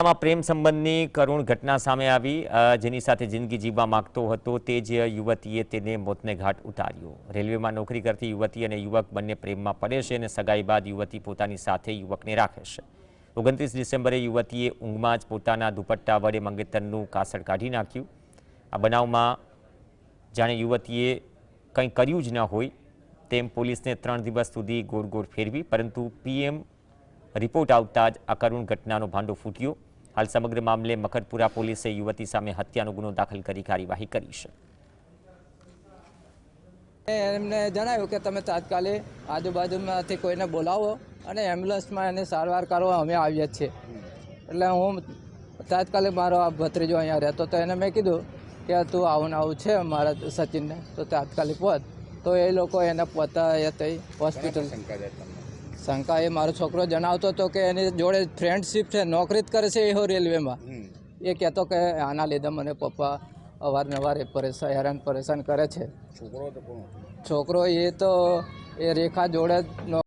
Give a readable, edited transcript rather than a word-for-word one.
પ્રેમ સંબંધની કરુણ ઘટના સામે આવી જેની સાથે જિંદગી જીવવા માંગતો હતો તે જ યુવતીએ તેને મોતને ઘાટ ઉતાર્યો। રેલવેમાં નોકરી કરતી યુવતી અને યુવક બંને પ્રેમમાં પડે છે અને સગાઈ બાદ યુવતી પોતાની સાથે યુવકને રાખે છે। 29 ડિસેમ્બરે યુવતીએ ઊંઘમાં જ પોતાના દુપટ્ટા વડે મંગેતરનું કાસળ કાઢી નાખ્યું। આ બનાવમાં જાણે યુવતીએ કંઈ કર્યું જ ન હોય તેમ પોલીસને 3 દિવસ સુધી ગોળ ગોળ ફેરવી, પરંતુ પીએમ રિપોર્ટ આવતા જ આ કરુણ ઘટનાનો ભાંડો ફૂટ્યો। हाल समग्र मामले मकरपुरा पुलिस युवती सामे हत्यानो गुनो दाखल करी कार्यवाही करी छे। एमने जणाव्युं के तमे तात्कालिक आजुबाजुमांथी कोईने बोलावो अने एम्ब्युलन्समां एने सारवार करवा अमे आवीए छीए। एटले हुं तात्कालिक मारो आ भत्रीजो अहींया रहेतो तो एने मैं कीधुं के तू आવું ને આવું છે મારા સચિનને તો તાત્કાલિક પહોંચ તો એ લોકો એને પહોંચાડ્યા તઈ હોસ્પિટલ। शंका ये मारो छोकरो जनावतो तो कि एनी जोड़े फ्रेंडशिप है, नौकरी करे छे एहो रेलवे में। ये कहतो कि आना लीधे मने पप्पा अवारनवार हैरान परेशान करे छे। छोकरो ये तो ये रेखा जोड़े